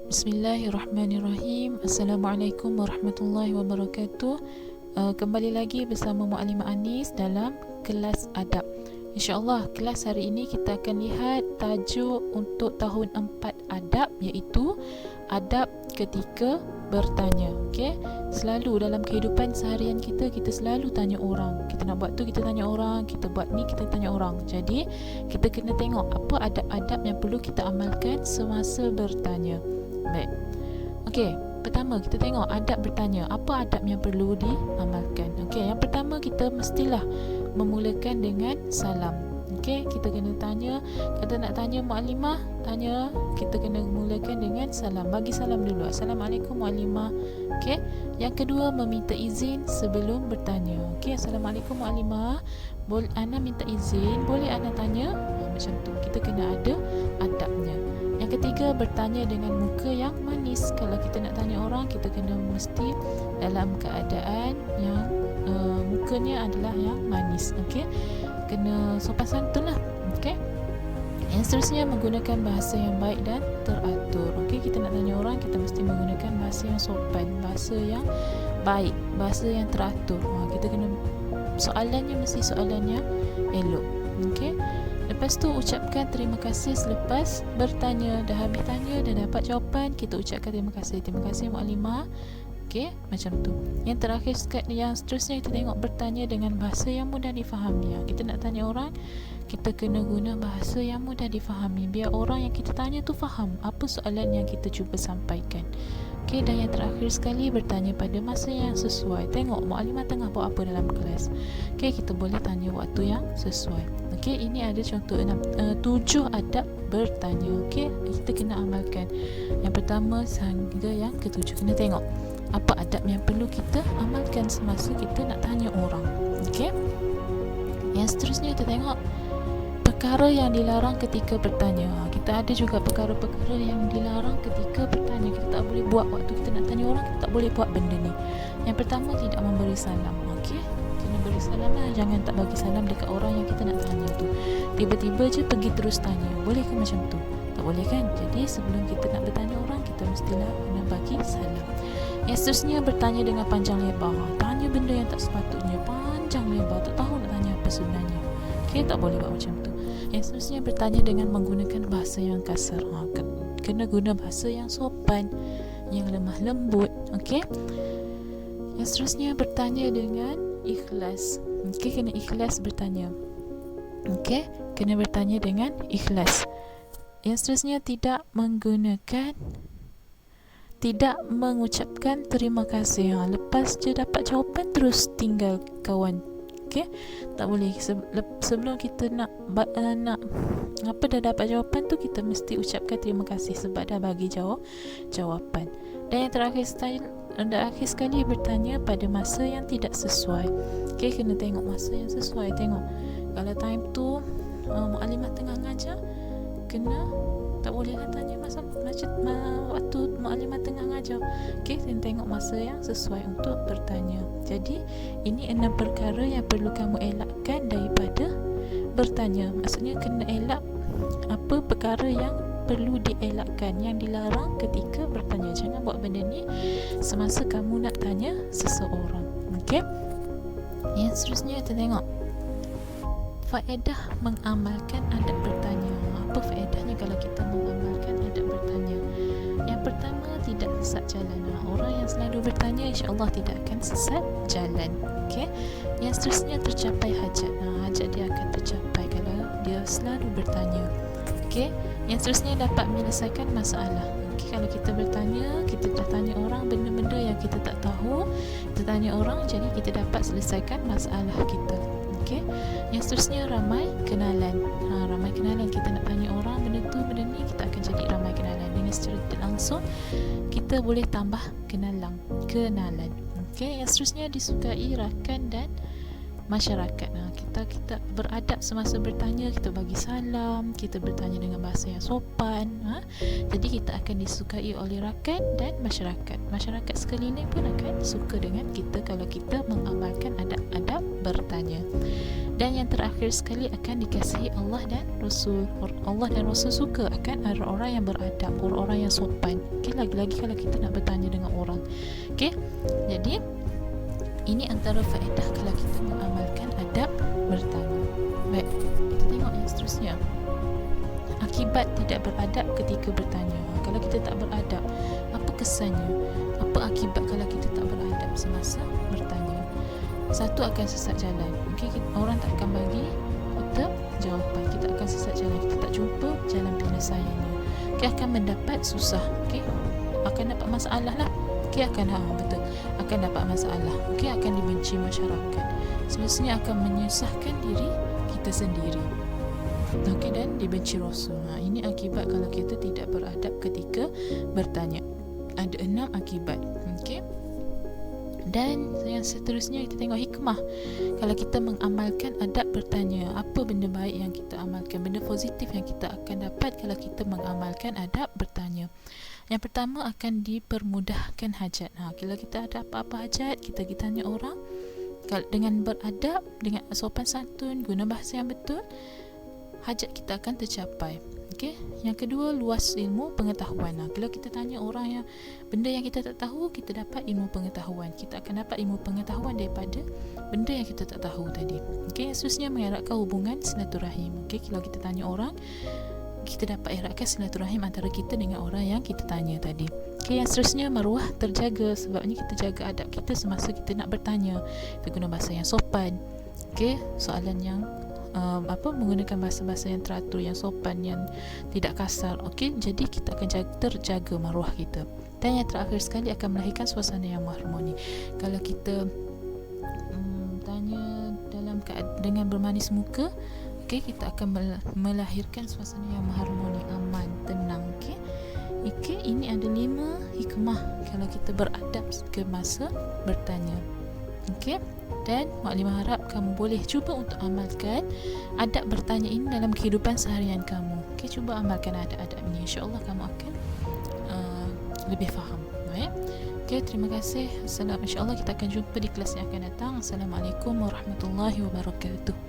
Bismillahirrahmanirrahim. Assalamualaikum warahmatullahi wabarakatuh. Kembali lagi bersama Muallimah Anis dalam kelas adab. InsyaAllah kelas hari ini kita akan lihat tajuk untuk tahun 4 adab, iaitu adab ketika bertanya. Okey, selalu dalam kehidupan seharian kita selalu tanya orang. Kita nak buat tu kita tanya orang, kita buat ni kita tanya orang. Jadi kita kena tengok apa adab-adab yang perlu kita amalkan semasa bertanya. Baik. Okey, pertama kita tengok adab bertanya. Apa adab yang perlu diamalkan? Okey, yang pertama kita mestilah memulakan dengan salam. Okey, kita kena tanya, kita nak tanya mukadimah, kita kena mulakan dengan salam. Bagi salam dulu. Assalamualaikum mukadimah. Okey, yang kedua meminta izin sebelum bertanya. Okey, assalamualaikum mukadimah. Boleh ana minta izin, boleh ana tanya? Macam tu. Kita kena ada adabnya. Yang ketiga, bertanya dengan muka yang manis. Kalau kita nak tanya orang, kita kena mesti dalam keadaan yang mukanya adalah yang manis. Okey, kena sopan santun lah. Okey, yang seterusnya menggunakan bahasa yang baik dan teratur. Okey, kita nak tanya orang, kita mesti menggunakan bahasa yang sopan, bahasa yang baik, bahasa yang teratur. Kita kena soalannya mesti soalannya elok. Okey, lepas tu ucapkan terima kasih selepas bertanya. Dah habis tanya, dah dapat jawapan, kita ucapkan terima kasih. Terima kasih mukadimah. Okey, macam tu. Yang terakhir, yang seterusnya kita tengok bertanya dengan bahasa yang mudah difahami. Kita nak tanya orang, kita kena guna bahasa yang mudah difahami, biar orang yang kita tanya tu faham apa soalan yang kita cuba sampaikan. Okey, dan yang terakhir sekali, bertanya pada masa yang sesuai. Tengok mukadimah tengah buat apa dalam kelas. Okey, kita boleh tanya waktu yang sesuai. Okey, ini ada contoh 7 adab bertanya. Okey, kita kena amalkan. Yang pertama sehingga yang ketujuh. Kena tengok apa adab yang perlu kita amalkan semasa kita nak tanya orang. Okey, yang seterusnya kita tengok perkara yang dilarang ketika bertanya. Kita ada juga perkara-perkara yang dilarang ketika bertanya. Kita tak boleh buat waktu kita nak tanya orang, kita tak boleh buat benda ni. Yang pertama, tidak memberi salam. Okey, kena beri salam lah. Jangan tak bagi salam dekat orang yang kita nak tanya tu. Tiba-tiba je pergi terus tanya. Boleh ke macam tu? Tak boleh kan? Jadi sebelum kita nak bertanya orang, kita mestilah kena bagi salam. Yang seterusnya, bertanya dengan panjang lebar. Tanya benda yang tak sepatutnya, panjang lebar, tak tahu nak tanya apa sebenarnya. Okey, tak boleh buat macam tu. Yang seterusnya, bertanya dengan menggunakan bahasa yang kasar. Kena guna bahasa yang sopan, yang lemah lembut. Okey, yang seterusnya, bertanya dengan ikhlas. Okey, kena ikhlas bertanya. Okey, kena bertanya dengan ikhlas. Yang seterusnya, tidak mengucapkan terima kasih. Lepas je dapat jawapan terus tinggal kawan. Okey, tak boleh. Sebelum kita nak dah dapat jawapan tu, kita mesti ucapkan terima kasih sebab dah bagi jawapan. Dan yang terakhir sekali, bertanya pada masa yang tidak sesuai. Okey, kena tengok masa yang sesuai. Tengok kalau time tu mukadimah tengah ngajar, tak bolehlah tanya masa waktu mukadimah tengah ngajar. Okey, kena tengok masa yang sesuai untuk bertanya. Jadi ini 6 perkara yang perlu kamu elakkan daripada bertanya. Maksudnya kena elak apa perkara yang perlu dielakkan, yang dilarang ketika bertanya. Jangan buat benda ni semasa kamu nak tanya seseorang. Okey, yang seterusnya kita tengok faedah mengamalkan adab bertanya. Apa faedahnya kalau kita mengamalkan adab bertanya? Yang pertama, tidak sesat jalan. Orang yang selalu bertanya, insya-Allah tidak akan sesat jalan. Okey, yang seterusnya, tercapai hajat. Hajat dia akan tercapai kalau dia selalu bertanya. Okey, yang seterusnya, dapat menyelesaikan masalah. Okey, kalau kita bertanya, kita dah tanya orang benda-benda yang kita tak tahu, kita tanya orang, jadi kita dapat selesaikan masalah kita. Okey, yang seterusnya, ramai kenalan. Ramai kenalan, kita nak tanya orang benda tu benda ni, kita akan jadi ramai kenalan. Dengan secara tidak langsung kita boleh tambah kenalan. Okey, yang seterusnya, disukai rakan dan masyarakat. Kita beradab semasa bertanya, kita bagi salam, kita bertanya dengan bahasa yang sopan. Jadi kita akan disukai oleh rakan dan masyarakat. Masyarakat sekeliling pun akan suka dengan kita kalau kita mengamalkan adab-adab bertanya. Dan yang terakhir sekali, akan dikasihi Allah dan Rasul. Allah dan Rasul suka akan orang-orang yang beradab, orang-orang yang sopan. Lagi-lagi kalau kita nak bertanya dengan orang. Jadi ini antara faedah kalau kita mengamalkan adab bertanya. Baik, kita tengok yang seterusnya. Akibat tidak beradab ketika bertanya. Kalau kita tak beradab, apa kesannya? Apa akibat kalau kita tak beradab semasa bertanya? Satu, akan sesat jalan. Orang tak akan bagi kita jawapan. Kita akan sesat jalan. Kita tak jumpa jalan penyelesaiannya. Akan mendapat susah. Akan dapat masalah lah. Betul, akan dapat masalah. Akan dibenci masyarakat. Seterusnya akan menyusahkan diri kita sendiri. Dan dibenci Rasul. Ini akibat kalau kita tidak beradab ketika bertanya. Ada 6 akibat. Dan yang seterusnya kita tengok hikmah. Kalau kita mengamalkan adab bertanya, apa benda baik yang kita amalkan, benda positif yang kita akan dapat kalau kita mengamalkan adab bertanya. Yang pertama, akan dipermudahkan hajat. Kalau kita ada apa-apa hajat, kita pergi tanya orang dengan beradab, dengan sopan santun, guna bahasa yang betul, hajat kita akan tercapai. Yang kedua, luas ilmu pengetahuan. Kalau kita tanya orang yang benda yang kita tak tahu, kita dapat ilmu pengetahuan. Kita akan dapat ilmu pengetahuan daripada benda yang kita tak tahu tadi. Yang seterusnya, mengeratkan hubungan silaturahim. Kalau kita tanya orang, kita dapat eratkan silaturahim antara kita dengan orang yang kita tanya tadi. Yang seterusnya, maruah terjaga. Sebabnya kita jaga adab kita semasa kita nak bertanya. Kita guna bahasa yang sopan. Soalan yang menggunakan bahasa-bahasa yang teratur, yang sopan, yang tidak kasar. Jadi kita akan terjaga maruah kita. Dan yang terakhir sekali, akan melahirkan suasana yang harmoni. Kalau kita tanya dengan bermanis muka, kita akan melahirkan suasana yang harmoni, aman, tenang. Ini ada 5 hikmah kalau kita beradab ke masa bertanya. Dan Muklimah harap kamu boleh cuba untuk amalkan adab bertanya ini dalam kehidupan seharian kamu. Cuba amalkan adab-adab ini, insya-Allah kamu akan lebih faham. Baik. Terima kasih. Insya-Allah kita akan jumpa di kelas yang akan datang. Assalamualaikum warahmatullahi wabarakatuh.